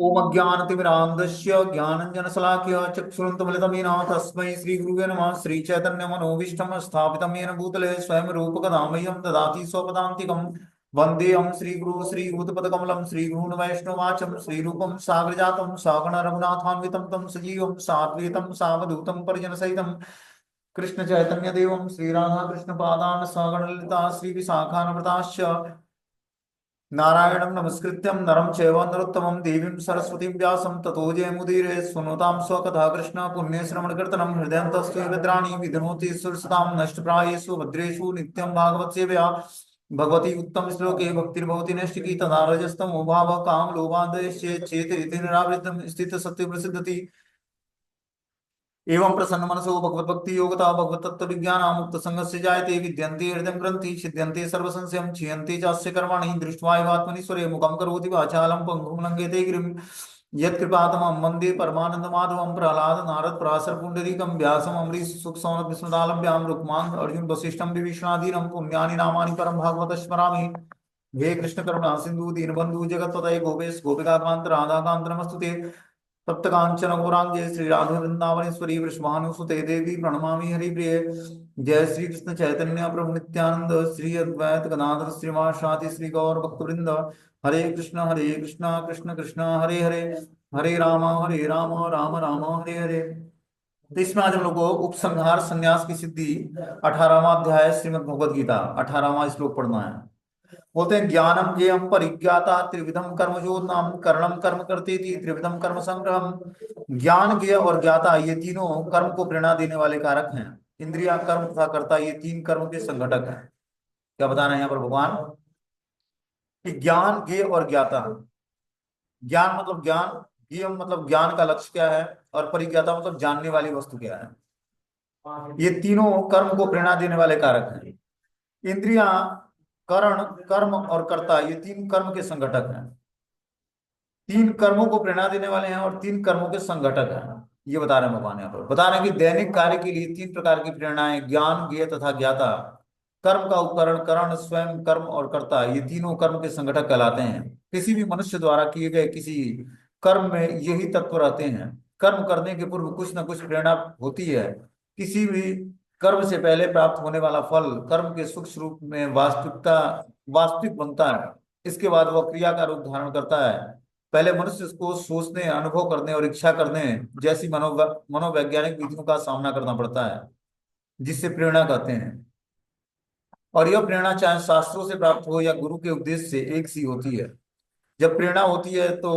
ओम अज्ञानतिमिरान्धस्य ज्ञानञ्जनशलाकया चक्षुरुन्मिलितं येन तस्मै श्रीगुरुवे नमः। श्रीचैतन्यमनोभीष्टं स्थापितं येन भूतले स्वयं रूपकदा मह्यं ददाति स्वपदान्तिकं। वन्देऽहं श्रीगुरु श्रीयुतपदकमलं श्रीगुरून् वैष्णवाचं श्रीरूपं साग्रजातं सगण रघुनाथान्वितं तं सजीवं साद्वैतं सावधूतं परिजनसहितं कृष्ण चैतन्य देवं श्रीराधा कृष्ण पादान सगण ललिता श्री विशाखान्विताश्च नारायणं नमस्कृत्यं नरं चैव नरोत्तमं देवीं सरस्वतीं व्यासं ततो जयमुदीरये सुनुतां स्वकथा कृष्ण पुण्यश्रवणकीर्तनं हृदयन्तस्तु भद्राणि विधनोति सुरसतां नष्टप्रायेषु भद्रेषु नित्यं भागवत सेवया भगवती उत्तम श्लोके भक्तिर्भवति नैष्टिकी तदा रजस्तमो भावः काम लोभादयस्य चेतरिति निरावृतं स्थित सत्य प्रसिद्धति एवं प्रसन्न मनसो भगवत भक्ति योगता भगवत तत्व विज्ञान मुक्त संग से जायते विद्यन्ते हृदय ग्रंथि छिद्यन्ते सर्व संशयं क्षीयन्ते चास्य कर्माणि दृष्ट्वा एवात्मनीश्वरे मुखं करोति वाचालं पंगुं लंघयते गिरिं यत्कृपातमं वन्दे परमानंद माधवं प्रह्लाद नारद पराशर पुंडरीकं व्यासम् अम्बरीश सुख सौनक विष्णुदालभ्यां रुक्मांग अर्जुन वसिष्ठं विभीषणादीनं पुण्यानि नामानि परं भागवत स्मरामि। हे कृष्ण करुणा सिंधु दीनबंधु जगत्पतये गोपेश गोपिकाकांत राधाकांत नमस्तुते तप्त कांचन गौरांगे श्री राधे वृंदावनेश्वरी वृषभानुसुते देवी प्रणमामि हरिप्रिय। जय श्री कृष्ण चैतन्य प्रभु नित्यानंद श्री अद्वैत गदाधर श्रीवासादि श्री गौर भक्तवृंद। हरे कृष्ण कृष्ण कृष्ण हरे हरे, हरे राम राम राम हरे हरे। तो इसमें आज हम लोग को उपसंहार संन्यास की सिद्धि 18वां अध्याय श्रीमद् भगवद गीता 18वां श्लोक पढ़ना है। बोलते हैं ज्ञानम ज्ञेयम परिज्ञाता त्रिविधम कर्मजोदनम कर्णम कर्म करते थी त्रिविधम कर्म संग्रहम। ज्ञान ज्ञेय और ज्ञाता ये तीनों कर्म को प्रेरणा देने वाले कारक हैं। इंद्रिया कर्म तथा कर्ता ये तीन कर्म के संघटक हैं। क्या बताना है यहाँ पर भगवान कि ज्ञान ज्ञेय और ज्ञाता। ज्ञान मतलब ज्ञान, ज्ञेय मतलब ज्ञान का लक्ष्य क्या है, और परिज्ञाता मतलब जानने वाली वस्तु क्या है। ये तीनों कर्म को प्रेरणा देने वाले कारक हैं। इंद्रिया, करण, कर्म और कर्ता ये तीन कर्म के संघटक हैं। तीन कर्मों को प्रेरणा देने वाले हैं और तीन कर्मों के संघटक हैं। ये बता रहे हैं भगवान यहाँ पर। बता रहे हैं कि दैनिक कार्य के लिए तीन प्रकार की प्रेरणाएं ज्ञान ज्ञेय तथा ज्ञाता। कर्म का उपकरण करण स्वयं कर्म और कर्ता ये तीनों कर्म के संघटक कहलाते हैं। किसी भी मनुष्य द्वारा किए गए किसी कर्म में यही तत्व रहते हैं। कर्म करने के पूर्व कुछ न कुछ प्रेरणा होती है। किसी भी कर्म से पहले प्राप्त होने वाला फल कर्म के सूक्ष्म रूप में वास्तविक बनता है। इसके बाद वह क्रिया का रूप धारण करता है। पहले मनुष्य को सोचने, अनुभव करने और इच्छा करने जैसी मनोवैज्ञानिक विधियों का सामना करना पड़ता है, जिससे प्रेरणा कहते हैं। और यह प्रेरणा चाहे शास्त्रों से प्राप्त हो या गुरु के उपदेश से एक सी होती है। जब प्रेरणा होती है तो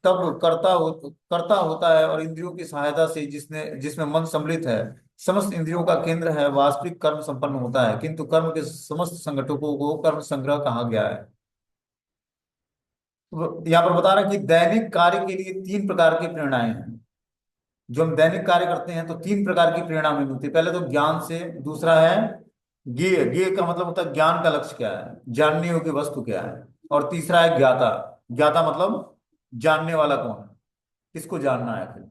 तब कर्ता होता है और इंद्रियों की सहायता से जिसमें मन सम्मिलित है, समस्त इंद्रियों का केंद्र है, वास्तविक कर्म संपन्न होता है। किंतु कर्म के समस्त संगठकों को कर्म संग्रह कहा गया है। तो यहाँ पर बता रहे हैं कि दैनिक कार्य के लिए तीन प्रकार की प्रेरणाएं हैं। जो हम दैनिक कार्य करते हैं तो तीन प्रकार की प्रेरणा हमें मिलती है। पहले तो ज्ञान से, दूसरा है ज्ञेय। ज्ञेय का मतलब होता है ज्ञान का लक्ष्य क्या है, जानने योग्य वस्तु क्या है। और तीसरा है ज्ञाता। ज्ञाता मतलब जानने वाला कौन है, किसको जानना है फिर।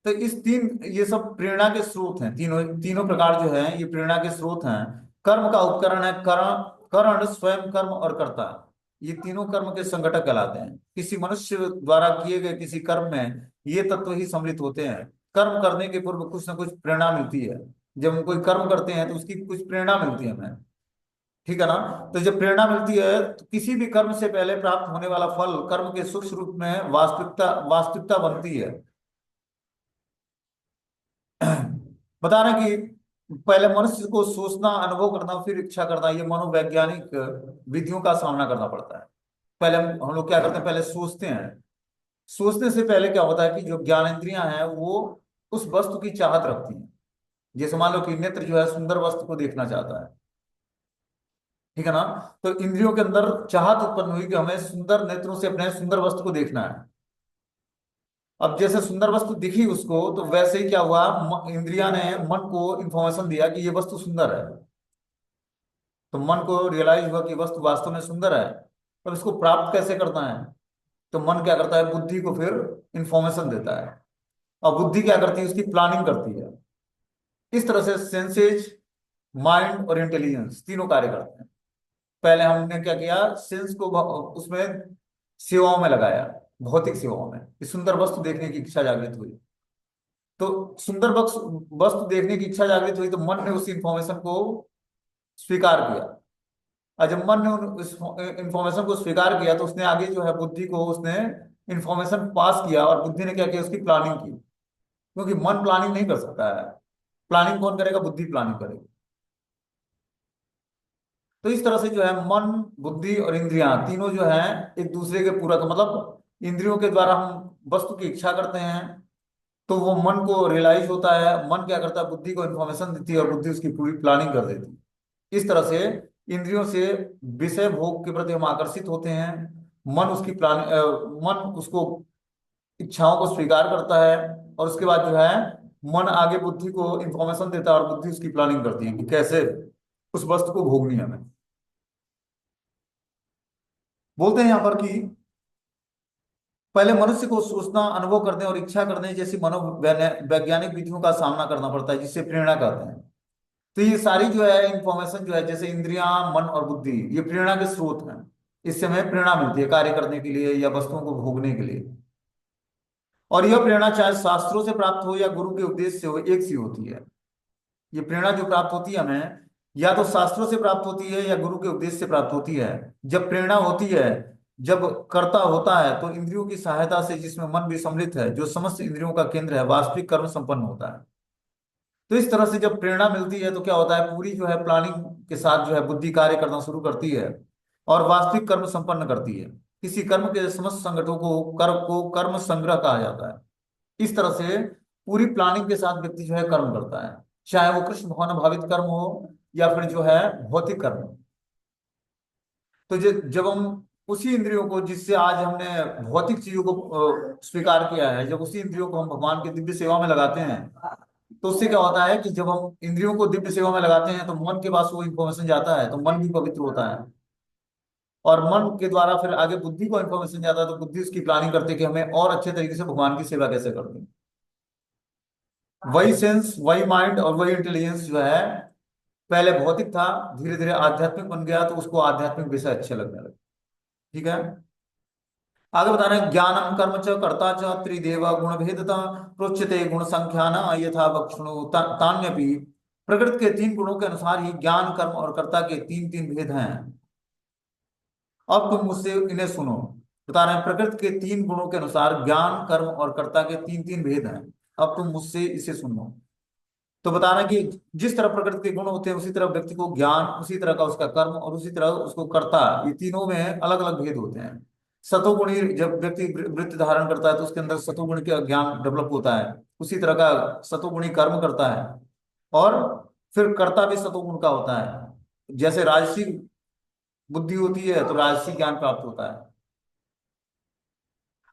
तो इस तीन, ये सब प्रेरणा के स्रोत हैं। तीनों तीनों प्रकार जो है ये प्रेरणा के स्रोत हैं। कर्म का उपकरण है करण, करण स्वयं कर्म और कर्ता ये तीनों कर्म के संघटक कहलाते हैं। किसी मनुष्य द्वारा किए गए किसी कर्म में ये तत्व ही सम्मिलित होते हैं। कर्म करने के पूर्व कुछ ना कुछ प्रेरणा मिलती है। जब हम कोई कर्म करते हैं तो उसकी कुछ प्रेरणा मिलती है हमें, ठीक है ना। तो जब प्रेरणा मिलती है तो किसी भी कर्म से पहले प्राप्त होने वाला फल कर्म के सूक्ष्म रूप में वास्तविकता बनती है। बता रहे हैं कि पहले मनुष्य को सोचना, अनुभव करना, फिर इच्छा करना, ये मनोवैज्ञानिक विधियों का सामना करना पड़ता है। पहले हम लोग क्या करते हैं, पहले सोचते हैं। सोचने से पहले क्या होता है कि जो ज्ञानेंद्रियां हैं वो उस वस्तु की चाहत रखती हैं। जैसे मान लो कि नेत्र जो है सुंदर वस्तु को देखना चाहता है, ठीक है ना। तो इंद्रियों के अंदर चाहत उत्पन्न हुई कि हमें सुंदर नेत्रों से अपने सुंदर वस्तु को देखना है। अब जैसे सुंदर वस्तु दिखी उसको, तो वैसे ही क्या हुआ, इंद्रिया ने मन को इंफॉर्मेशन दिया कि ये वस्तु सुंदर है। तो मन को रियलाइज हुआ कि वस्तु वास्तव में सुंदर है। अब इसको प्राप्त कैसे करना है, तो मन क्या करता है, बुद्धि को फिर इंफॉर्मेशन देता है। और बुद्धि क्या करती है, उसकी प्लानिंग करती है। इस तरह से सेंसेज, माइंड और इंटेलिजेंस तीनों कार्य करते हैं। पहले हमने क्या किया, सेंस को उसमें सेवाओं में लगाया। भौतिक सेवाओं में, कि सुंदर वस्तु देखने की इच्छा जागृत हुई। तो सुंदर वस्तु वस्तु देखने की इच्छा जागृत हुई तो मन ने उस इंफॉर्मेशन को स्वीकार किया। और जब मन ने उस इंफॉर्मेशन को स्वीकार किया तो उसने आगे जो है बुद्धि को उसने इंफॉर्मेशन पास किया, और बुद्धि ने क्या किया, उसकी प्लानिंग की। क्योंकि मन प्लानिंग नहीं कर सकता है, प्लानिंग कौन करेगा, बुद्धि प्लानिंग करेगी। तो इस तरह से जो है मन, बुद्धि और इंद्रियां तीनों जो है एक दूसरे के पूरक, मतलब इंद्रियों के द्वारा हम वस्तु की इच्छा करते हैं तो वो मन को रियलाइज होता है, मन क्या करता है, बुद्धि को इन्फॉर्मेशन देती है और बुद्धि उसकी पूरी प्लानिंग कर देती है। इस तरह से इंद्रियों से विषय भोग के प्रति हम आकर्षित होते हैं, मन उसकी मन उसको इच्छाओं को स्वीकार करता है, और उसके बाद जो है मन आगे बुद्धि को इंफॉर्मेशन देता है और बुद्धि उसकी प्लानिंग करती है कि कैसे उस वस्तु को भोगनी है हमें। बोलते हैं यहाँ पर कि पहले मनुष्य को सोचना, अनुभव करने और इच्छा करने जैसी मनोवैज्ञानिक विधियों का सामना करना पड़ता है, जिससे प्रेरणा कहते हैं। तो ये सारी जो है इंफॉर्मेशन जो है, जैसे इंद्रियां, मन और बुद्धि, ये प्रेरणा के स्रोत हैं। इससे हमें प्रेरणा मिलती है कार्य करने के लिए या वस्तुओं को भोगने के लिए। और यह प्रेरणा चाहे शास्त्रों से प्राप्त हो या गुरु के उपदेश से हो, एक सी होती है। ये प्रेरणा जो प्राप्त होती है हमें, या तो शास्त्रों से प्राप्त होती है या गुरु के उपदेश से प्राप्त होती है। जब प्रेरणा होती है, जब कर्ता होता है, तो इंद्रियों की सहायता से, जिसमें मन भी सम्मिलित है, जो समस्त इंद्रियों का केंद्र है, वास्तविक कर्म संपन्न होता है। तो इस तरह से जब प्रेरणा मिलती है तो क्या होता है, पूरी जो है प्लानिंग के साथ जो है बुद्धि कार्य करना शुरू करती है और वास्तविक कर्म संपन्न करती है। किसी कर्म के समस्त संगठनों को कर्म संग्रह कहा जाता है। इस तरह से पूरी प्लानिंग के साथ व्यक्ति जो है कर्म करता है, चाहे वो कृष्ण भगवान भावित कर्म हो या फिर जो है भौतिक कर्म हो। तो जब हम उसी इंद्रियों को, जिससे आज हमने भौतिक चीजों को स्वीकार किया है, जब उसी इंद्रियों को हम भगवान की दिव्य सेवा में लगाते हैं, तो उससे क्या होता है कि जब हम इंद्रियों को दिव्य सेवा में लगाते हैं तो मन के पास वो इंफॉर्मेशन जाता है, तो मन भी पवित्र होता है। और मन के द्वारा फिर आगे बुद्धि को इंफॉर्मेशन जाता है, तो बुद्धि उसकी प्लानिंग करती है कि हमें और अच्छे तरीके से भगवान की सेवा कैसे करनी है। वही सेंस, वही माइंड और वही इंटेलिजेंस जो है पहले भौतिक था, धीरे धीरे आध्यात्मिक बन गया, तो उसको आध्यात्मिक विषय अच्छे लगने लगे। ठीक है। आगे बता रहे हैं, ज्ञानम कर्म च कर्ता च त्रिदेव गुण भेदता प्रोच्यते गुण संख्या न यथा वक्षणु तान्यपि। प्रकृति के तीन गुणों के अनुसार ही ज्ञान, कर्म और कर्ता के तीन तीन भेद हैं। अब तुम मुझसे इन्हें सुनो। बता रहे हैं, प्रकृति के तीन गुणों के अनुसार ज्ञान, कर्म और कर्ता के तीन तीन भेद हैं। अब तुम मुझसे इसे सुनो। तो बता रहे हैं कि जिस तरह प्रकृति के गुण होते हैं, उसी तरह व्यक्ति को ज्ञान, उसी तरह का उसका कर्म और उसी तरह उसको कर्ता, ये तीनों में अलग अलग भेद होते हैं। सतोगुणी जब व्यक्ति वृत्ति धारण करता है तो उसके अंदर सतोगुण का ज्ञान डेवलप होता है, उसी तरह का सतोगुणी कर्म करता है, और फिर कर्ता भी सतोगुण का होता है। जैसे राजसी बुद्धि होती है तो राजसी ज्ञान प्राप्त होता है।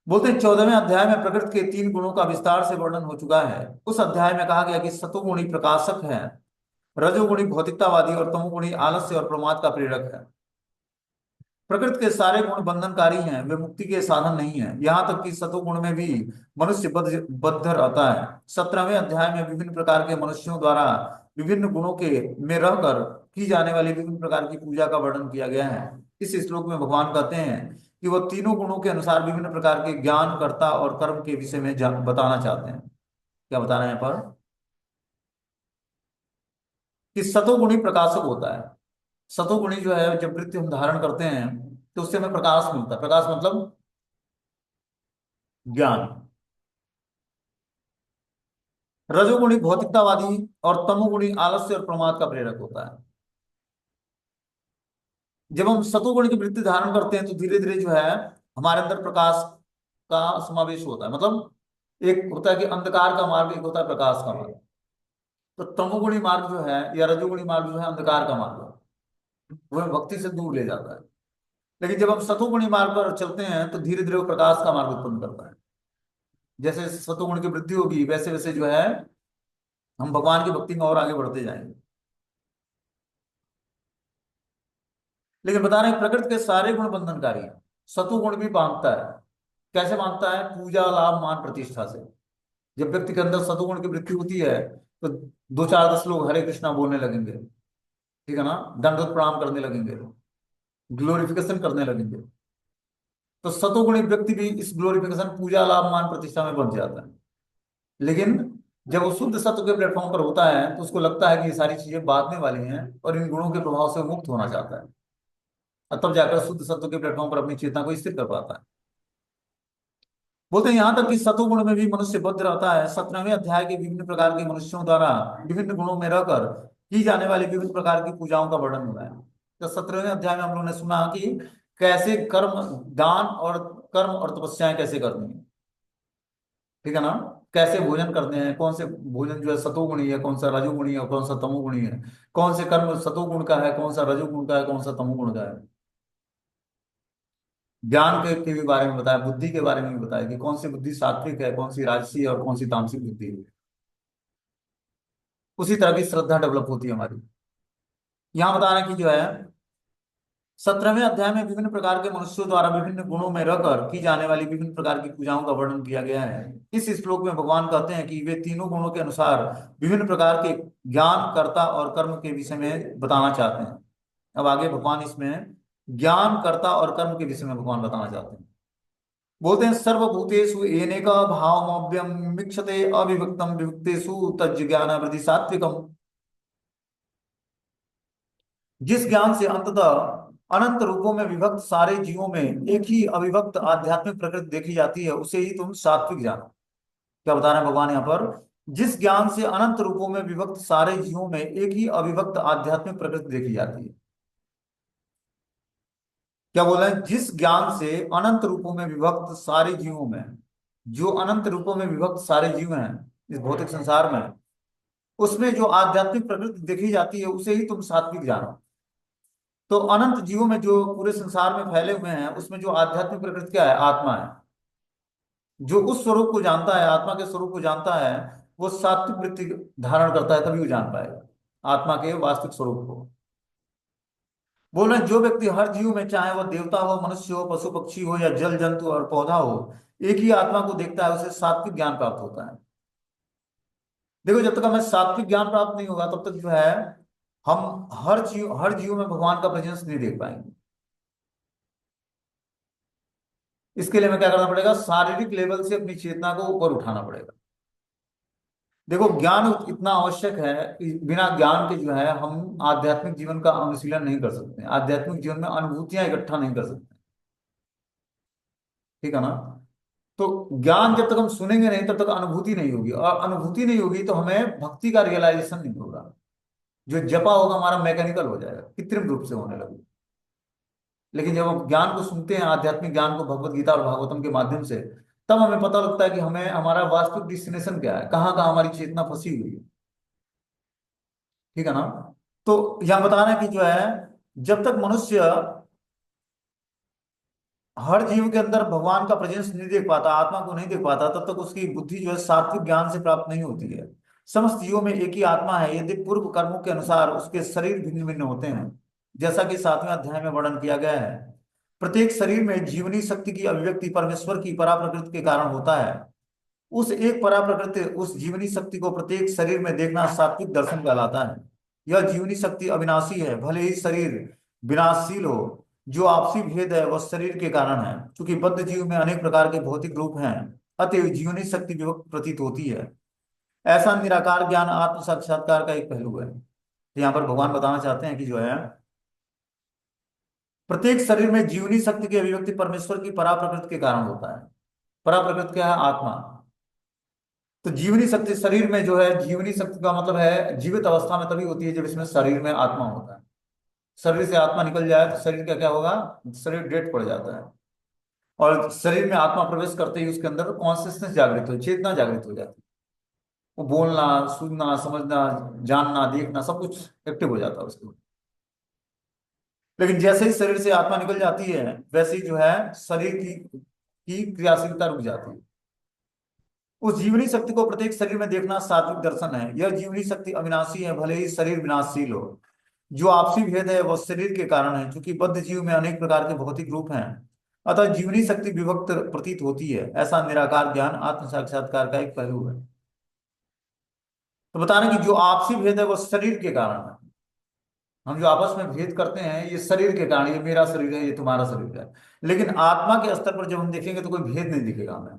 बोलते हैं 14वें अध्याय में प्रकृति के तीन गुणों का विस्तार से वर्णन हो चुका है। उस अध्याय में कहा गया कि सतोगुणी प्रकाशक है, रजोगुणी भौतिकतावादी और तमोगुणी आलस्य और प्रमाद का प्रेरक है। प्रकृति के सारे गुण बंधनकारी हैं, वे मुक्ति के साधन नहीं है। यहाँ तक कि सतोगुण में भी मनुष्य बद्ध रहता है। 17वें अध्याय में विभिन्न प्रकार के मनुष्यों द्वारा विभिन्न गुणों के में रहकर की जाने वाली विभिन्न प्रकार की पूजा का वर्णन किया गया है। इस श्लोक में भगवान कहते हैं कि वह तीनों गुणों के अनुसार विभिन्न प्रकार के ज्ञान, कर्ता और कर्म के विषय में बताना चाहते हैं। क्या बताना है यहाँ पर, कि सतोगुणी प्रकाशक होता है। सतोगुणी जो है, जब वृत्ति हम धारण करते हैं तो उससे हमें प्रकाश मिलता है। प्रकाश मतलब ज्ञान। रजोगुणी भौतिकतावादी और तमोगुणी आलस्य और प्रमाद का प्रेरक होता है। जब हम सतोगुण की वृत्ति धारण करते हैं तो धीरे धीरे जो है हमारे अंदर प्रकाश का समावेश होता है। मतलब एक होता है कि अंधकार का मार्ग, एक होता है प्रकाश का मार्ग। तो तमोगुणी मार्ग जो है या रजोगुणी मार्ग जो है अंधकार का मार्ग है, वो हमें भक्ति से दूर ले जाता है। लेकिन जब हम सतोगुणी मार्ग पर चलते हैं तो धीरे धीरे वो प्रकाश का मार्ग उत्पन्न करता है। जैसे सतोगुण की वृद्धि होगी वैसे वैसे जो है हम भगवान की भक्ति में और आगे बढ़ते जाएंगे। लेकिन बता रहे हैं प्रकृति के सारे गुण बंधनकारी हैं। सतुगुण भी बांधता है। कैसे बांधता है, पूजा, लाभ, मान, प्रतिष्ठा से। जब व्यक्ति के अंदर सतुगुण की वृद्धि होती है तो दो चार 10 लोग हरे कृष्णा बोलने लगेंगे, ठीक है ना, दंडवत प्रणाम करने लगेंगे, ग्लोरिफिकेशन करने लगेंगे। तो सतोगुणी व्यक्ति भी इस ग्लोरिफिकेशन, पूजा, लाभ, मान, प्रतिष्ठा में बच जाता है। लेकिन जब वो शुद्ध सत्व के प्लेटफॉर्म पर होता है तो उसको लगता है कि ये सारी चीजें बांटने वाली हैं और इन गुणों के प्रभाव से वो मुक्त होना चाहता है, और तब जाकर शुद्ध सत्व के प्लेटफॉर्म पर अपनी चेतना को स्थिर कर पाता है। बोलते हैं यहां तक कि सतोगुण में भी मनुष्य बद्ध रहता है। 17वें अध्याय के विभिन्न प्रकार के मनुष्यों द्वारा विभिन्न गुणों में रहकर की जाने वाली विभिन्न प्रकार की पूजाओं का वर्णन हुआ है। तो 17वें अध्याय में हम लोगों ने सुना कि कैसे कर्म, दान और कर्म और तपस्याएं कैसे करनी है, ठीक है ना। कैसे भोजन करते हैं, कौन से भोजन जो है सतोगुणी है, कौन सा रजोगुणी है और कौन सा तमोगुणी है, कौन से कर्म सतोगुण का है, कौन सा रजोगुण का है, कौन सा तमोगुण का है। ज्ञान के भी बारे में बताया, बुद्धि के बारे में भी बताया कि कौन सी बुद्धि सात्विक है, कौन सी राजसी है और कौन सी तामसिक बुद्धि है। उसी तरह की श्रद्धा डेवलप होती है हमारी। यहाँ बता रहे हैं कि जो है 17वें अध्याय में विभिन्न प्रकार के मनुष्यों द्वारा विभिन्न गुणों में रहकर की जाने वाली विभिन्न प्रकार की पूजाओं का वर्णन किया गया है। इस श्लोक में भगवान कहते हैं कि वे तीनों गुणों के अनुसार विभिन्न प्रकार के ज्ञान, कर्ता और कर्म के विषय में बताना चाहते हैं। अब आगे भगवान इसमें ज्ञान, कर्ता और कर्म के विषय में भगवान बताना चाहते हैं। बोलते हैं सर्वभूतेषु एनेक भावमव्यम मिक्षते अविभक्तम विभक्तेषु तज्ज्ञान वृद्धि सात्विकम। जिस ज्ञान से अंततः अनंत रूपों में विभक्त सारे जीवों में एक ही अविभक्त आध्यात्मिक प्रकृति देखी जाती है, उसे ही तुम सात्विक जानो। क्या बता रहे हैं भगवान यहाँ पर? जिस ज्ञान से अनंत रूपों में विभक्त सारे जीवों में एक ही अविभक्त आध्यात्मिक प्रकृति देखी जाती है। क्या बोल रहे हैं? जिस ज्ञान से अनंत रूपों में विभक्त सारे जीवों में, जो अनंत रूपों में विभक्त सारे जीव हैं इस भौतिक संसार में, उसमें जो आध्यात्मिक प्रकृति देखी जाती है उसे ही तुम सात्विक जानो। तो अनंत जीवों में जो पूरे संसार में फैले हुए हैं उसमें जो आध्यात्मिक प्रकृति क्या है? आत्मा है। जो उस स्वरूप को जानता है, आत्मा के स्वरूप को जानता है, वो सात्विक वृत्ति धारण करता है, तभी वो जान पाएगा आत्मा के वास्तविक स्वरूप को। बोल रहे हैं, जो व्यक्ति हर जीव में, चाहे वह देवता हो, मनुष्य हो, पशु पक्षी हो या जल जंतु और पौधा हो, एक ही आत्मा को देखता है, उसे सात्विक ज्ञान प्राप्त होता है। देखो जब तक हमें सात्विक ज्ञान प्राप्त नहीं होगा तब तक जो है हम हर जीव में भगवान का प्रेजेंस नहीं देख पाएंगे। इसके लिए हमें क्या करना पड़ेगा? शारीरिक लेवल से अपनी चेतना को ऊपर उठाना पड़ेगा। देखो ज्ञान इतना आवश्यक है कि बिना ज्ञान के जो है हम आध्यात्मिक जीवन का अनुशीलन नहीं कर सकते, आध्यात्मिक जीवन में अनुभूतियां इकट्ठा नहीं कर सकते, ठीक है ना। तो ज्ञान जब तक हम सुनेंगे नहीं तब तक अनुभूति नहीं होगी, और अनुभूति नहीं होगी तो हमें भक्ति का रियलाइजेशन नहीं होगा। जो जपा होगा हमारा मैकेनिकल हो जाएगा, कृत्रिम रूप से होने लगेगा। लेकिन जब हम ज्ञान को सुनते हैं, आध्यात्मिक ज्ञान को भगवत गीता और भागवतम के माध्यम से, तब हमें पता लगता है कि हमें हमारा वास्तविक डिस्टिनेशन क्या है, कहाँ कहाँ हमारी चेतना फंसी हुई है, ठीक है ना। तो यह बताना कि जो है जब तक मनुष्य हर जीव के अंदर भगवान का प्रेजेंस नहीं देख पाता, आत्मा को नहीं देख पाता, तब तक उसकी बुद्धि जो है सात्विक ज्ञान से प्राप्त नहीं होती है। समस्त जीवों में एक ही आत्मा है, यदि पूर्व कर्मों के अनुसार उसके शरीर भिन्न भिन्न होते हैं, जैसा कि 7वें अध्याय में वर्णन किया गया है। प्रत्येक शरीर में जीवनी शक्ति की अभिव्यक्ति परमेश्वर की परा प्रकृति के कारण होता है। उस एक परा प्रकृति, उस जीवनी शक्ति को प्रत्येक शरीर में देखना सात्विक दर्शन कहलाता है। यह जीवनी शक्ति अविनाशी है, भले ही शरीर विनाशशील हो। जो आपसी भेद है वह शरीर के कारण है, क्योंकि बद्ध जीव में अनेक प्रकार के भौतिक रूप हैं, अतएव जीवनी शक्ति विभक्त प्रतीत होती है। ऐसा निराकार ज्ञान आत्म साक्षात्कार का एक पहलू है। तो यहाँ पर भगवान बताना चाहते हैं कि जो है प्रत्येक शरीर में जीवनी शक्ति की अभिव्यक्ति परमेश्वर की परा प्रकृति के कारण होता है। परा प्रकृति क्या है? आत्मा। तो जीवनी शक्ति शरीर में जो है, जीवनी शक्ति का मतलब है जीवित अवस्था में तभी होती है जब इसमें शरीर में आत्मा होता है। शरीर से आत्मा निकल जाए तो शरीर का क्या होगा? शरीर डेड पड़ जाता है। और शरीर में आत्मा प्रवेश करते ही उसके अंदर कॉन्सियसनेस जागृत हो, चेतना जागृत हो जाती है। वो बोलना, सुनना, समझना, जानना, देखना, सब कुछ एक्टिव हो जाता है उसके। लेकिन जैसे ही शरीर से आत्मा निकल जाती है वैसे ही जो है शरीर की क्रियाशीलता रुक जाती है। उस जीवनी शक्ति को प्रत्येक शरीर में देखना सात्विक दर्शन है। यह जीवनी शक्ति अविनाशी है, भले ही शरीर विनाशशील हो। जो आपसी भेद है वह शरीर के कारण है, क्योंकि बद्ध जीव में अनेक प्रकार के भौतिक रूप हैं, अतः जीवनी शक्ति विभक्त प्रतीत होती है। ऐसा निराकार ज्ञान आत्म साक्षात्कार का एक पहलू है। तो बता रहे हैं कि जो आपसी भेद है वह शरीर के कारण है। हम जो आपस में भेद करते हैं ये शरीर के कारण, ये मेरा शरीर है, ये तुम्हारा शरीर है। लेकिन आत्मा के स्तर पर जब हम देखेंगे तो कोई भेद नहीं दिखेगा हमें।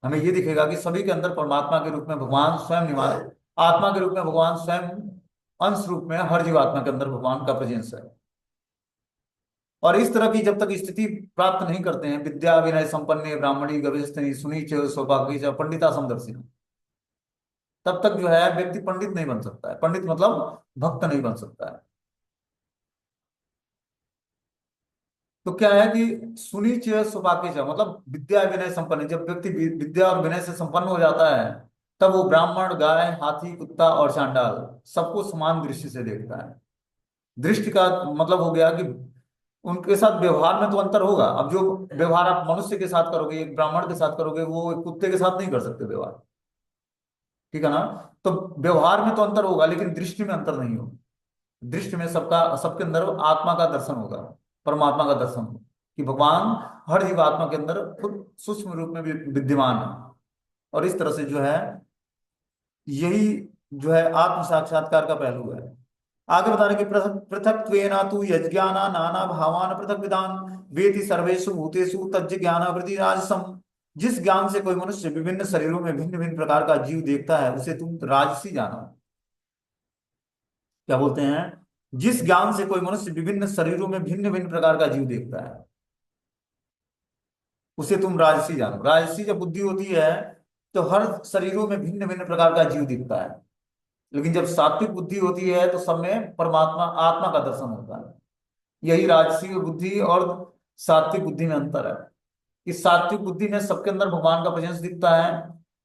हमें ये दिखेगा कि सभी के अंदर परमात्मा के रूप में भगवान स्वयं निवास, आत्मा के रूप में भगवान स्वयं अंश रूप में हर जीवात्मा के अंदर भगवान का प्रेजेंस है। और इस तरह की जब तक स्थिति प्राप्त नहीं करते हैं, विद्या विनय संपन्न ब्राह्मणी गवेष्ठनी सुनीच सौभाग्य पंडिता समदर्शिना, तब तक जो है व्यक्ति पंडित नहीं बन सकता है। पंडित मतलब भक्त नहीं बन सकता है। तो क्या है कि सुनीच सौभाग्य मतलब विद्या विनय संपन्न, जब व्यक्ति विद्या और विनय से संपन्न हो जाता है, तब वो ब्राह्मण गाय हाथी कुत्ता और चांडाल सबको समान दृष्टि से देखता है। दृष्टि का मतलब हो गया कि उनके साथ व्यवहार में तो अंतर होगा। अब जो व्यवहार आप मनुष्य के साथ करोगे, एक ब्राह्मण के साथ करोगे, वो एक कुत्ते के साथ नहीं कर सकते व्यवहार। ठीक है ना? तो व्यवहार में तो अंतर होगा, लेकिन दृष्टि में अंतर नहीं होगा। दृष्टि में सबका सबके अंदर आत्मा का दर्शन होगा, परमात्मा का दर्शन होगा कि भगवान हर जीव आत्मा के अंदर खुद सूक्ष्म रूप में विद्यमान है। और इस तरह से जो है यही जो है आत्म साक्षात्कार का पहलू है। आगे बता रहे कि पृथक पृथक्त्वेन तु यज्ञाना नाना भावान पृथक विधान वेति सर्वेषु भूतेषु तज्ज ज्ञानावृत्ति राजसम। जिस ज्ञान से कोई मनुष्य विभिन्न शरीरों में भिन्न भिन्न प्रकार का जीव देखता है, उसे तुम राजसी जानो। क्या बोलते हैं? जिस ज्ञान से कोई मनुष्य विभिन्न शरीरों में भिन्न भिन्न प्रकार का जीव देखता है, उसे तुम राजसी जानो। राजसी जब बुद्धि होती है तो हर शरीरों में भिन्न भिन्न प्रकार का जीव दिखता है, लेकिन जब सात्विक बुद्धि होती है तो सब में परमात्मा आत्मा का दर्शन होता है। यही राजसी बुद्धि और सात्विक बुद्धि में अंतर है। इस सात्विक बुद्धि में सबके अंदर भगवान का प्रेजेंस दिखता है,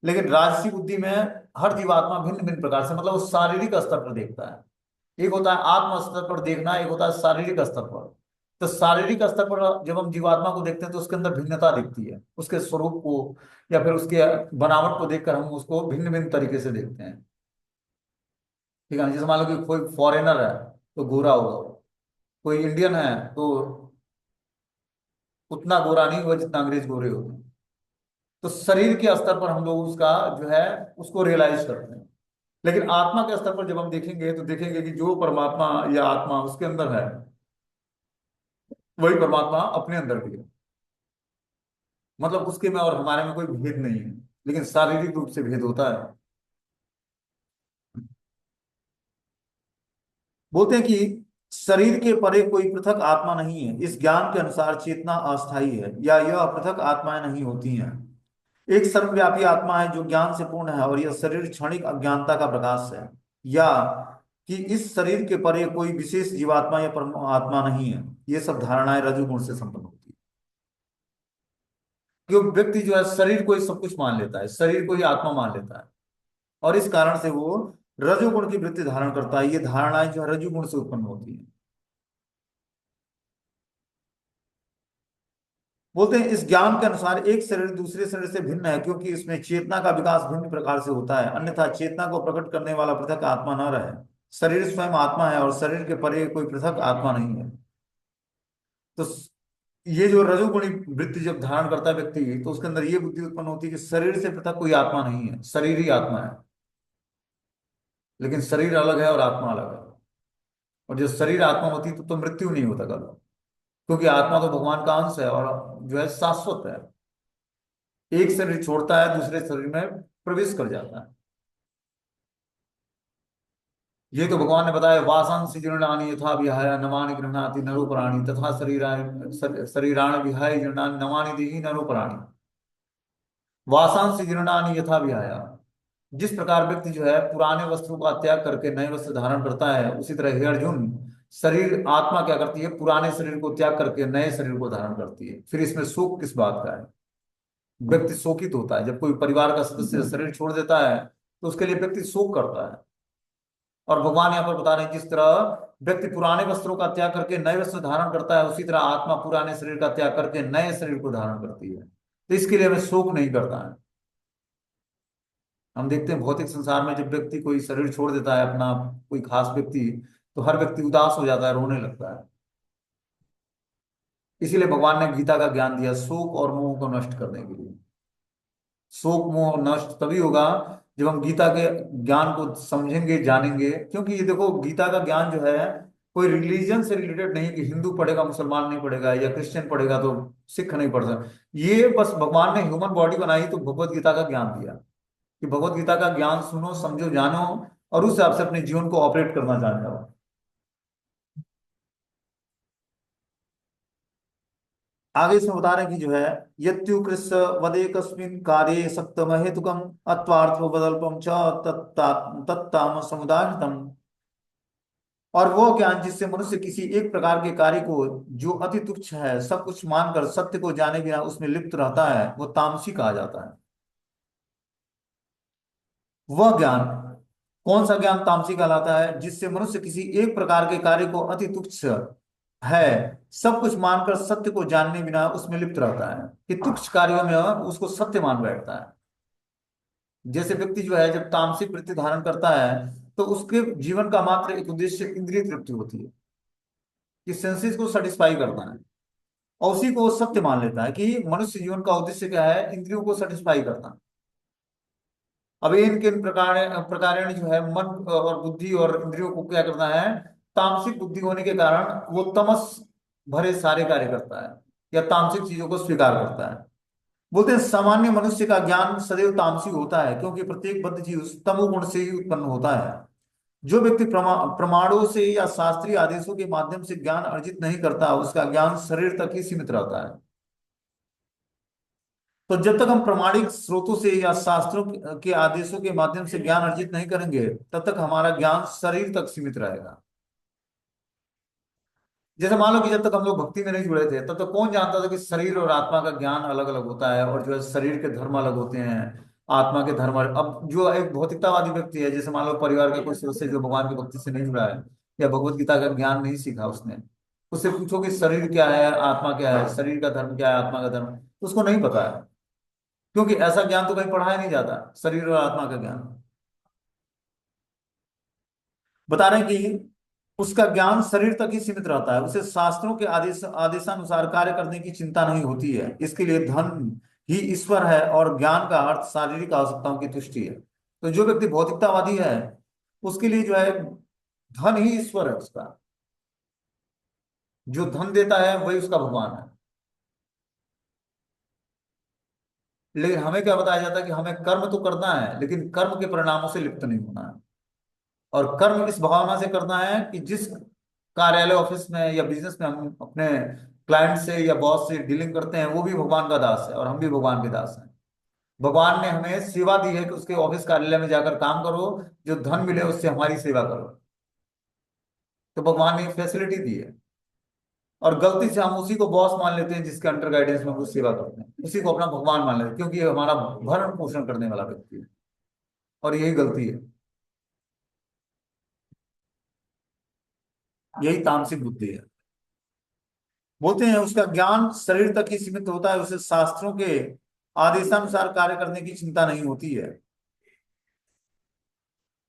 लेकिन राजसी बुद्धि में हर जीवात्मा भिन्न भिन्न प्रकार से, मतलब वो शारीरिक स्तर पर देखता है। एक होता है आत्म स्तर पर देखना, एक होता है शारीरिक स्तर पर। तो शारीरिक स्तर पर जब हम जीवात्मा को देखते हैं तो उसके अंदर भिन्नता दिखती है, उसके स्वरूप को या फिर उसके बनावट को देखकर हम उसको भिन्न भिन्न तरीके से देखते हैं। ठीक है? जैसे मान लो कि कोई फॉरेनर है तो गोरा होगा, कोई इंडियन है तो उतना गोरा नहीं हुआ जितना अंग्रेज गोरे होते हैं। तो शरीर के स्तर पर हम लोग उसका जो है उसको रियलाइज करते हैं। लेकिन आत्मा के स्तर पर जब हम देखेंगे तो देखेंगे कि जो परमात्मा या आत्मा उसके अंदर है, वही परमात्मा अपने अंदर भी है। मतलब उसके में और हमारे में कोई भेद नहीं है, लेकिन शारीरिक रूप से भेद होता है। बोलते हैं कि शरीर के परे कोई पृथक आत्मा नहीं है। इस ज्ञान के अनुसार चेतना अस्थाई है या यह पृथक आत्माएं नहीं होती हैं। एक सर्वव्यापी आत्मा है जो ज्ञान से पूर्ण है, और यह शरीर क्षणिक अज्ञानता का प्रकाश है। या कि इस शरीर के परे कोई विशेष जीवात्मा या परमात्मा नहीं है, ये सब धारणाएं रजोगुण से संपन्न होती है। क्योंकि व्यक्ति जो है शरीर को ही सब कुछ मान लेता है, शरीर को ही आत्मा मान लेता है, और इस कारण से वो रजोगुण की वृत्ति धारण करता है। ये धारणाएं जो है रजोगुण से उत्पन्न होती है। बोलते हैं इस ज्ञान के अनुसार एक शरीर दूसरे शरीर से भिन्न है, क्योंकि इसमें चेतना का विकास भिन्न प्रकार से होता है, अन्यथा चेतना को प्रकट करने वाला पृथक आत्मा न रहे। शरीर स्वयं आत्मा है और शरीर के परे कोई पृथक आत्मा नहीं है। तो ये जो रजोगुणी वृत्ति जब धारण करता है व्यक्ति, तो उसके अंदर ये बुद्धि उत्पन्न होती है कि शरीर से पृथक कोई आत्मा नहीं है, शरीर ही आत्मा है। लेकिन शरीर अलग है और आत्मा अलग है। और जब शरीर आत्मा होती है तो मृत्यु नहीं होता कभी, क्योंकि आत्मा तो भगवान का अंश है और जो है शाश्वत है। एक शरीर छोड़ता है दूसरे शरीर में प्रवेश कर जाता है। ये तो भगवान ने बताया, वासांसि जीर्णानि यथा विहाय नवानि गृह्णाति नरोपराणि तथा शरीराणि विहाय जीर्णानि नवानि देहि नरोपराणि। वासांसि जीर्णानि यथा विहाय, जिस प्रकार व्यक्ति जो है पुराने वस्त्रों का त्याग करके नए वस्त्र धारण करता है, उसी तरह हे अर्जुन, शरीर आत्मा क्या करती है? पुराने शरीर को त्याग करके नए शरीर को धारण करती है। फिर इसमें शोक किस बात का है? व्यक्ति शोकित होता है जब कोई परिवार का सदस्य शरीर छोड़ देता है, तो उसके लिए व्यक्ति शोक करता है। और भगवान यहाँ पर बता रहे हैं जिस तरह व्यक्ति पुराने वस्त्रों का त्याग करके नए वस्त्र धारण करता है, उसी तरह आत्मा पुराने शरीर का त्याग करके नए शरीर को धारण करती है। तो इसके लिए हमें शोक नहीं करता है। हम देखते हैं भौतिक संसार में जब व्यक्ति कोई शरीर छोड़ देता है अपना, कोई खास व्यक्ति, तो हर व्यक्ति उदास हो जाता है, रोने लगता है। इसीलिए भगवान ने गीता का ज्ञान दिया शोक और मोह को नष्ट करने के लिए। शोक मोह नष्ट तभी होगा जब हम गीता के ज्ञान को समझेंगे, जानेंगे। क्योंकि ये देखो गीता का ज्ञान जो है कोई रिलीजन से रिलेटेड नहीं कि हिंदू पढ़ेगा मुसलमान नहीं पढ़ेगा या क्रिश्चियन पढ़ेगा तो सिख नहीं पढ़ सकता। ये बस भगवान ने ह्यूमन बॉडी बनाई तो भगवत गीता का ज्ञान दिया कि भगवत गीता का ज्ञान सुनो समझो जानो और उस हिसाब से अपने जीवन को ऑपरेट करना जान जाओ। आगे इसमें बता रहे हैं कि जो है यत्यु कृष्ण वदेकस्मिन् कार्ये सप्तम हेतुकम अत्वार्थो बदल्पम च तत्ताम समुदाहृतम। और वो ज्ञान जिससे मनुष्य किसी एक प्रकार के कार्य को जो अति तुच्छ है सब कुछ मानकर सत्य को जाने बिना उसमें लिप्त रहता है वो तामसी कहा जाता है। वह ज्ञान कौन सा ज्ञान तामसी कहलाता है जिससे मनुष्य किसी एक प्रकार के कार्य को अति तुच्छ है सब कुछ मानकर सत्य को जानने बिना उसमें लिप्त रहता है कि तुच्छ कार्यों में उसको सत्य मान बैठता है। जैसे व्यक्ति जो है जब तामसिक वृत्ति धारण करता है तो उसके जीवन का मात्र एक उद्देश्य इंद्रिय तृप्ति होती है कि सेंसेस को सेटिस्फाई करना है और उसी को वो सत्य मान लेता है कि मनुष्य जीवन का उद्देश्य क्या है इंद्रियों को सेटिस्फाई करना। अब इन किन प्रकार प्रकार जो है मन और बुद्धि और इंद्रियों को क्या करना है तामसिक बुद्धि होने के कारण वो तमस भरे सारे कार्य करता है या तामसिक चीजों को स्वीकार करता है। बोलते हैं सामान्य मनुष्य का ज्ञान सदैव तामसिक होता है क्योंकि प्रत्येक बद्ध जीव तमोगुण से ही उत्पन्न होता है। जो व्यक्ति प्रमाणों से या शास्त्रीय आदेशों के माध्यम से ज्ञान अर्जित नहीं करता उसका ज्ञान शरीर तक ही सीमित रहता है। तो जब तक हम प्रमाणिक स्रोतों से या शास्त्रों के आदेशों के माध्यम से ज्ञान अर्जित नहीं करेंगे तब तक हमारा ज्ञान शरीर तक सीमित रहेगा। जैसे मान लो कि जब तक हम लोग भक्ति में नहीं जुड़े थे तब तक कौन जानता था कि शरीर और आत्मा का ज्ञान अलग अलग होता है और जो है शरीर के धर्म अलग होते हैं आत्मा के धर्म अब जो एक भौतिकतावादी व्यक्ति है जैसे मान लो परिवार का कोई सदस्य जो भगवान की भक्ति से नहीं जुड़ा है या भगवत गीता का ज्ञान नहीं सीखा उसने उससे पूछो कि शरीर क्या है आत्मा क्या है शरीर का धर्म क्या है आत्मा का धर्म तो उसको नहीं पता है क्योंकि ऐसा ज्ञान तो कहीं पढ़ाया नहीं जाता शरीर और आत्मा का ज्ञान। बता रहे हैं कि उसका ज्ञान शरीर तक ही सीमित रहता है उसे शास्त्रों के आदेशानुसार कार्य करने की चिंता नहीं होती है इसके लिए धन ही ईश्वर है और ज्ञान का अर्थ शारीरिक आवश्यकताओं की तुष्टि है। तो जो व्यक्ति भौतिकतावादी है उसके लिए जो है धन ही ईश्वर है उसका जो धन देता है वही उसका भगवान है। लेकिन हमें क्या बताया जाता है कि हमें कर्म तो करना है लेकिन कर्म के परिणामों से लिप्त नहीं होना है और कर्म इस भावना से करना है कि जिस कार्यालय ऑफिस में या बिजनेस में हम अपने क्लाइंट से या बॉस से डीलिंग करते हैं वो भी भगवान का दास है और हम भी भगवान के दास हैं। भगवान ने हमें सेवा दी है कि उसके ऑफिस कार्यालय में जाकर काम करो जो धन मिले उससे हमारी सेवा करो। तो भगवान ने फैसिलिटी दी है और गलती से हम उसी को बॉस मान लेते हैं जिसके अंडर गाइडेंस में हम लोग सेवा करते हैं उसी को अपना भगवान मान लेते हैं क्योंकि ये हमारा भरण पोषण करने वाला व्यक्ति है और यही गलती है। यही तामसिक बुद्धि है। बोलते हैं उसका ज्ञान शरीर तक ही सीमित होता है उसे शास्त्रों के आदेशानुसार कार्य करने की चिंता नहीं होती है।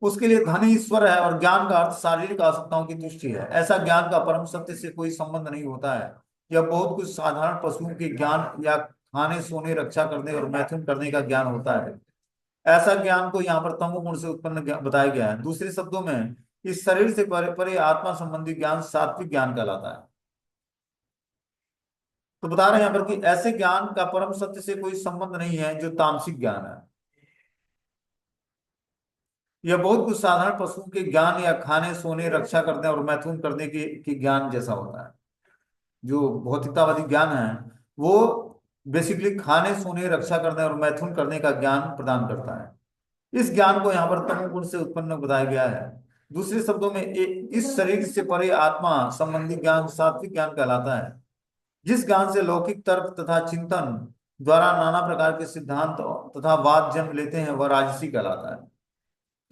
उसके लिए धन ही ईश्वर है और ज्ञान का अर्थ शारीरिक आवश्यकताओं की तुष्टि है। ऐसा ज्ञान का परम सत्य से कोई संबंध नहीं होता है। यह बहुत कुछ साधारण पशुओं के ज्ञान या खाने सोने रक्षा करने और मैथुन करने का ज्ञान होता है। ऐसा ज्ञान को यहाँ पर तमोगुण से उत्पन्न बताया गया है। दूसरे शब्दों में इस शरीर से परे परे आत्मा संबंधी ज्ञान सात्विक ज्ञान कहलाता है। तो बता रहे हैं यहाँ पर कि ऐसे ज्ञान का परम सत्य से कोई संबंध नहीं है जो तामसिक ज्ञान है। यह बहुत कुछ साधारण पशुओं के ज्ञान या खाने सोने रक्षा करने और मैथुन करने के ज्ञान जैसा होता है। जो भौतिकतावादी ज्ञान है वो बेसिकली खाने सोने रक्षा करने और मैथुन करने का ज्ञान प्रदान करता है। इस ज्ञान को यहाँ पर तमोगुण से उत्पन्न बताया गया है। दूसरे शब्दों में इस शरीर से परे आत्मा संबंधी ज्ञान सात्विक ज्ञान कहलाता है। जिस ज्ञान से लौकिक तर्क तथा चिंतन द्वारा नाना प्रकार के सिद्धांत तथा वाद जन्म लेते हैं वह राजसी कहलाता है।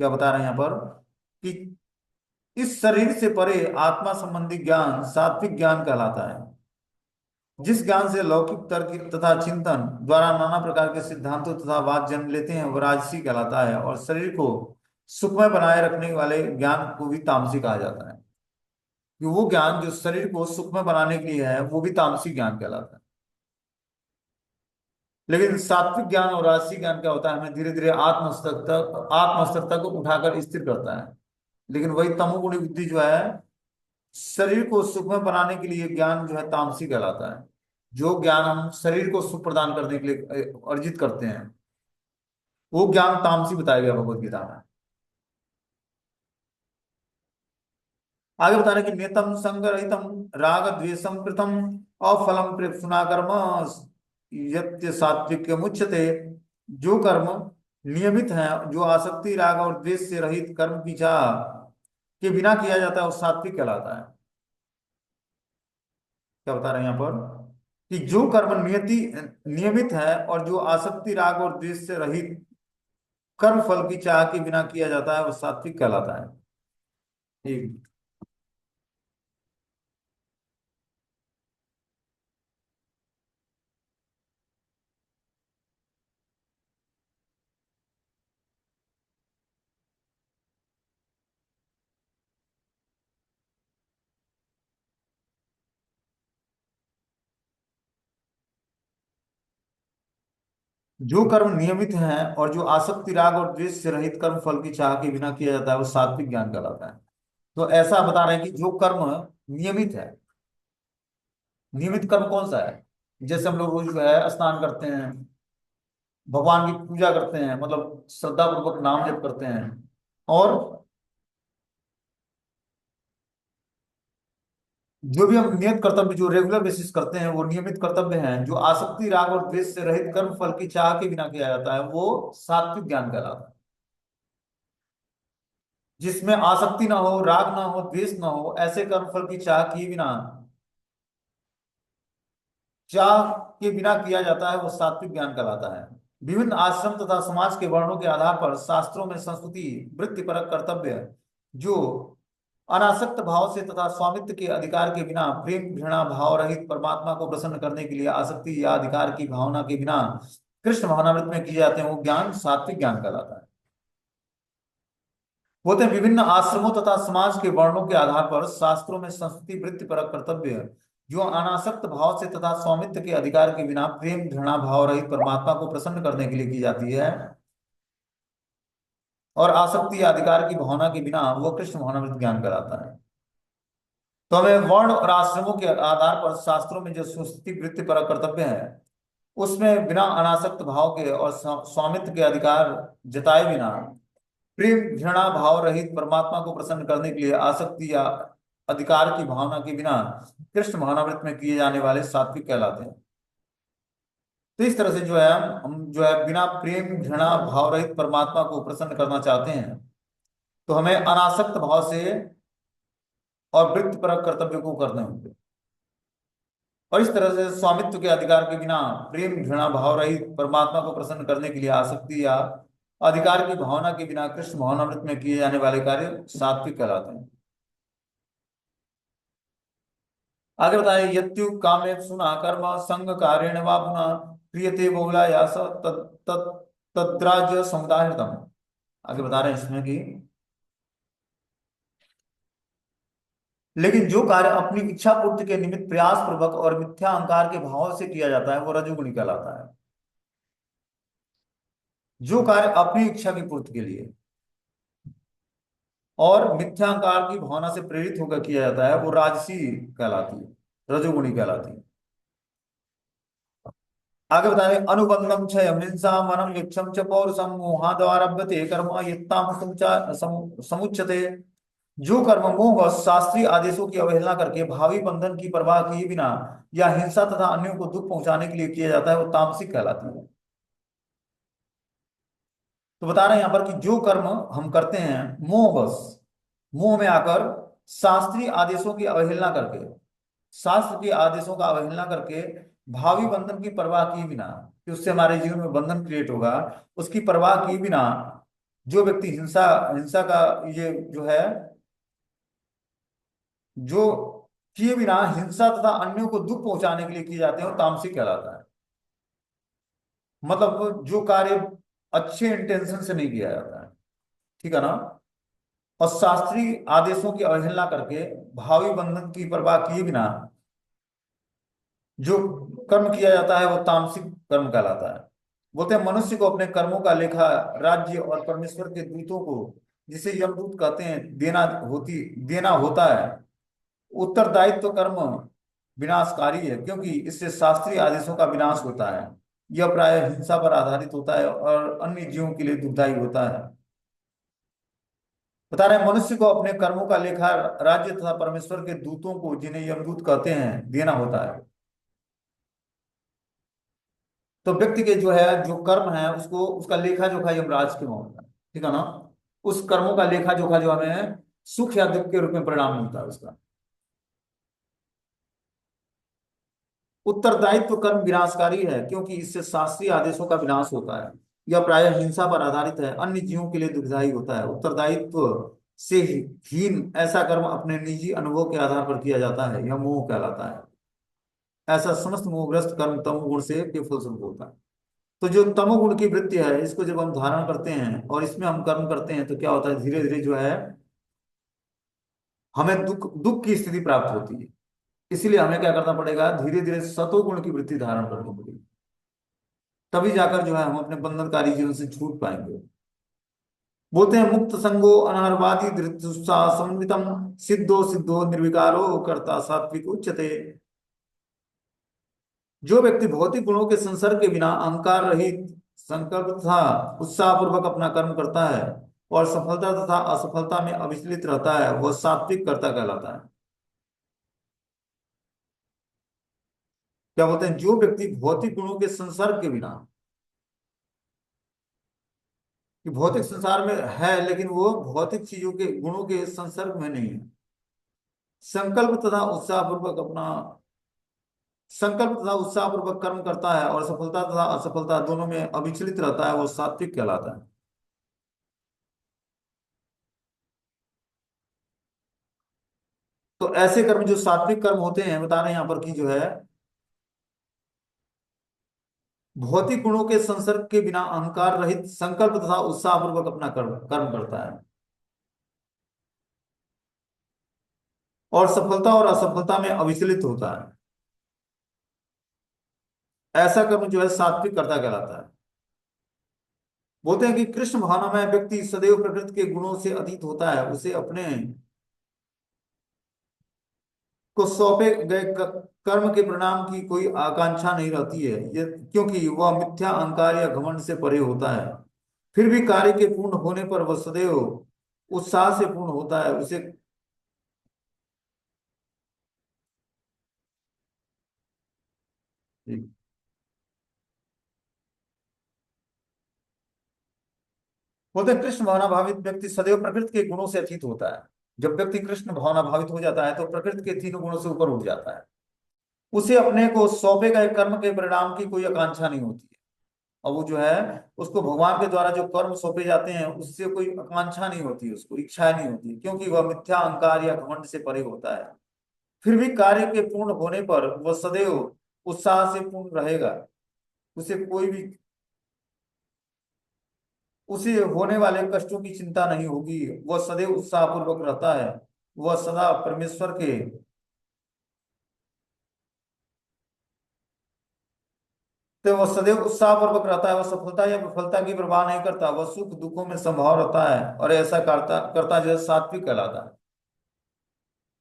क्या बता रहे हैं यहाँ पर कि इस शरीर से परे आत्मा संबंधी ज्ञान सात्विक ज्ञान कहलाता है। जिस ज्ञान से लौकिक तर्क तथा चिंतन द्वारा नाना प्रकार के सिद्धांतों तथा वाद जन्म लेते हैं वह राजसी कहलाता है और शरीर को सुखमय बनाए रखने वाले ज्ञान को भी तामसी कहा जाता है कि वो ज्ञान जो शरीर को सुखमय बनाने के लिए है वो भी तामसी ज्ञान कहलाता है। लेकिन सात्विक ज्ञान और राजसी ज्ञान क्या होता है हमें धीरे धीरे आत्म स्तर तक उठाकर स्थिर करता है। लेकिन वही तमोगुणी बुद्धि जो है शरीर को सुखमय बनाने के लिए ज्ञान जो है तामसी कहलाता है। जो ज्ञान हम शरीर को सुख प्रदान करने के लिए अर्जित करते हैं, वो ज्ञान तामसी बताया गया भगवत गीता में। आगे बता रहे कि नियतम संगरहितम राग द्वेषम कृतम अफलम प्रेप्सुना कर्म यत्य सात्विक मुच्यते। जो कर्म नियमित है, जो आसक्ति राग और द्वेष से रहित कर्म की चाह के बिना किया जाता है, वो सात्विक कहलाता है। क्या बता रहे हैं यहाँ पर कि जो कर्म नियमित है और जो आसक्ति राग और द्वेष से रहित कर्म फल की चाह के बिना किया जाता है, वो सात्विक कहलाता है। ठीक। जो कर्म नियमित है और जो आसक्ति राग और द्वेष से रहित कर्म फल की चाह के बिना किया जाता है, वो सात्विक ज्ञान कहलाता है। तो ऐसा बता रहे हैं कि जो कर्म नियमित है, नियमित कर्म कौन सा है? जैसे हम लोग रोज जो है स्नान करते हैं, भगवान की पूजा करते हैं, मतलब श्रद्धा पूर्वक नाम जप करते हैं, और जो भी हम नियत कर्तव्य जो रेगुलर बेसिस करते हैं, वो नियमित कर्तव्य हैं। जो आसक्ति राग और द्वेष से रहित कर्म फल की चाह के बिना किया जाता है, वो सात्विक ज्ञान कहलाता है। जिसमें आसक्ति ना हो, राग ना हो, द्वेष ना हो, ऐसे कर्म फल की चाह किए बिना, चाह के बिना किया जाता है, वो सात्विक ज्ञान कहलाता है। विभिन्न आश्रम तथा समाज के वर्णों के आधार पर शास्त्रों में संस्कृति वृत्ति परक कर्तव्य जो अनासक्त भाव से तथा स्वामित्व के अधिकार के बिना प्रेम घृणा भाव रहित परमात्मा को प्रसन्न करने के लिए आसक्ति या अधिकार की भावना के बिना कृष्ण भावनामृत में किए जाते हैं, वो ज्ञान सात्विक ज्ञान कहलाता है। होते हैं विभिन्न आश्रमों तथा समाज के वर्णों के आधार पर शास्त्रों में संस्कृति वृत्ति परक कर्तव्य जो अनासक्त भाव से तथा स्वामित्व के अधिकार के बिना प्रेम घृणा भाव रहित परमात्मा को प्रसन्न करने के लिए की जाती है, और आसक्ति या अधिकार की भावना के बिना वो कृष्ण भावनामृत ज्ञान कराता है। तो हमें वर्ण और आश्रमों के आधार पर शास्त्रों में जो सुस्थिति वृत्ति पर कर्तव्य है, उसमें बिना अनासक्त भाव के और स्वामित्व के अधिकार जताए बिना प्रेम घृणा भाव रहित परमात्मा को प्रसन्न करने के लिए आसक्ति या अधिकार की भावना के बिना कृष्ण भावनामृत में किए जाने वाले सात्विक कहलाते हैं। तो इस तरह से जो है हम जो है बिना प्रेम घृणा भाव रहित परमात्मा को प्रसन्न करना चाहते हैं, तो हमें अनासक्त भाव से और वृत्ति परक कर्तव्य को करने होंगे। और इस तरह से स्वामित्व के अधिकार के बिना प्रेम घृणा भाव रहित परमात्मा को प्रसन्न करने के लिए आसक्ति या अधिकार की भावना के बिना कृष्ण भावनामृत में किए जाने वाले कार्य सात्विक कहलाते हैं। आगे बताए यत्यु कामे सुना कर्म संग कारेण वा पुनः क्रियते बहुला या तद्राज्य समुदायतम। आगे बता रहे हैं इसमें कि लेकिन जो कार्य अपनी इच्छा पूर्ति के निमित्त प्रयास पूर्वक और मिथ्या अहंकार के भाव से किया जाता है, वो रजोगुणी कहलाता है। जो कार्य अपनी इच्छा की पूर्ति के लिए और मिथ्या अहंकार की भावना से प्रेरित होकर किया जाता है, वो राजसी कहलाती है, रजोगुणी कहलाती है। आगे बता रहे अनुबंधम क्षयम हिंसा मनम यक्षम च पौरुषम मोहादारभ्यते कर्म यत्ताम समुच्यते। जो कर्म मोह व शास्त्रीय आदेशों की अवहेलना करके भावी बंधन की परवाह किए बिना या हिंसा तथा अन्यों को दुख पहुंचाने के लिए किया जाता है, वो तामसिक कहलाती है। तो बता रहे हैं यहाँ पर कि जो कर्म हम करते हैं मोहवश, मोह में आकर शास्त्रीय आदेशों की अवहेलना करके, शास्त्र के आदेशों का अवहेलना करके भावी बंधन की परवाह किए बिना कि उससे हमारे जीवन में बंधन क्रिएट होगा, उसकी परवाह किए बिना जो व्यक्ति हिंसा हिंसा का ये जो है जो किए बिना हिंसा तथा अन्यों को दुख पहुंचाने के लिए किए जाते हैं, वो तामसिक कहलाता है। मतलब वो जो कार्य अच्छे इंटेंशन से नहीं किया जाता है, ठीक है ना, और शास्त्रीय आदेशों की अवहेलना करके भावी बंधन की परवाह किए बिना जो कर्म किया जाता है, वो तामसिक कर्म कहलाता है। बोलते हैं मनुष्य को अपने कर्मों का लेखा राज्य और परमेश्वर के दूतों को, जिसे यमदूत कहते हैं, देना होता है। उत्तरदायित्व कर्म विनाशकारी है, क्योंकि इससे शास्त्रीय आदेशों का विनाश होता है। यह प्राय हिंसा पर आधारित होता है और अन्य जीवों के लिए दुखदायी होता है। बता रहे हैं, मनुष्य को अपने कर्मों का लेखा राज्य तथा परमेश्वर के दूतों को, जिन्हें यमदूत कहते हैं, देना होता है। तो व्यक्ति के जो है, जो कर्म है, उसको उसका लेखा जोखा यमराज के होता है, ठीक है ना। उस कर्मों का लेखा जोखा जो हमें सुख या दुख के रूप में परिणाम मिलता है उसका। उत्तरदायित्व कर्म विनाशकारी है, क्योंकि इससे शास्त्रीय आदेशों का विनाश होता है। यह प्रायः हिंसा पर आधारित है, अन्य जीवों के लिए दुखदायी होता है। उत्तरदायित्व से हीन ऐसा कर्म अपने निजी अनुभव के आधार पर किया जाता है, यह मोह कहलाता है। ऐसा समस्त मोहग्रस्त कर्म तमोगुण से के फलस्वरूप होता है। तो जो तमोगुण की वृत्ति है, इसको जब हम धारण करते हैं और इसमें हम कर्म करते हैं, तो क्या होता है, धीरे धीरे जो है हमें दुख दुख की स्थिति प्राप्त होती है। इसलिए हमें क्या करना पड़ेगा, धीरे धीरे सतोगुण की वृत्ति धारण करनी पड़ेगी। तभी जाकर जो है हम अपने बंधनकारी जीवन से छूट पाएंगे। बोलते हैं, मुक्त संगो अनहर्वादी धृत्युत्साह समन्वितम, सिद्धो सिद्धो निर्विकारो कर्ता सात्विक उच्यते। जो व्यक्ति भौतिक गुणों के संसर्ग के बिना अहंकार रहित संकल्प तथा उत्साह पूर्वक अपना कर्म करता है और सफलता तथा असफलता में अविचलित रहता है, वह सात्विक कर्ता कहलाता है। क्या बोलते हैं, जो व्यक्ति भौतिक गुणों के संसर्ग के बिना, कि भौतिक संसार में है लेकिन वो भौतिक चीजों के गुणों के संसर्ग में नहीं है, संकल्प तथा उत्साह पूर्वक अपना संकल्प तथा उत्साह पूर्वक कर्म करता है और सफलता तथा असफलता दोनों में अविचलित रहता है, वो सात्विक कहलाता है। तो ऐसे कर्म जो सात्विक कर्म होते हैं, बता रहे हैं यहाँ पर कि जो है भौतिक गुणों के संसर्ग के बिना अहंकार रहित संकल्प तथा उत्साह पूर्वक अपना कर्म कर्म करता है और सफलता और असफलता में अविचलित होता है। ऐसा कर्म जो है सात्विक कर्ता कहलाता है। बोलते हैं कि कृष्ण भावनामय व्यक्ति सदैव प्रकृति के गुणों से अतीत होता है, उसे अपने को सौंपे गए कर्म के परिणाम की कोई आकांक्षा नहीं रहती है, ये क्योंकि वह मिथ्या अहंकार या घमंड से परे होता है। फिर भी कार्य के पूर्ण होने पर वह सदैव उत्साह से पूर्ण होता है, उसे बोलते हैं, कृष्ण भावना भावित व्यक्ति सदैव प्रकृति के गुणों से अतीत होता है। जब व्यक्ति कृष्ण भावना भावित हो जाता है, तो प्रकृति के तीनों गुणों से ऊपर उठ जाता है। उसे अपने को सौंपे गए कर्म के परिणाम की कोई आकांक्षा नहीं होती है। और वो जो है, उसको भगवान के द्वारा जो कर्म सौंपे जाते हैं, उससे कोई आकांक्षा नहीं होती, उसको इच्छा नहीं होती, क्योंकि वह मिथ्या अहंकार या घमंड से परे होता है। फिर भी कार्य के पूर्ण होने पर वह सदैव उत्साह से पूर्ण रहेगा। उसे कोई भी उसे होने वाले कष्टों की चिंता नहीं होगी, वह सदैव उत्साह पूर्वक रहता है। वह सदा परमेश्वर के तो वह सदैव उत्साह पूर्वक रहता है। वह सफलता या विफलता की परवाह नहीं करता, वह सुख दुखों में संभाव रहता है, और ऐसा करता करता जो है सात्विक कहलाता है।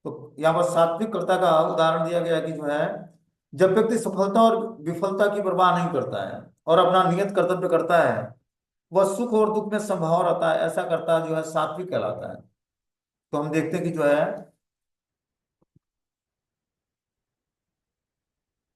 तो यहाँ पर सात्विक कर्ता का उदाहरण दिया गया है कि जो है, जब व्यक्ति सफलता और विफलता की परवाह नहीं करता है और अपना नियत कर्तव्य करता है, वह सुख और दुख में संभाव रहता है, ऐसा करता जो है सात्विक कहलाता है। तो हम देखते हैं कि जो है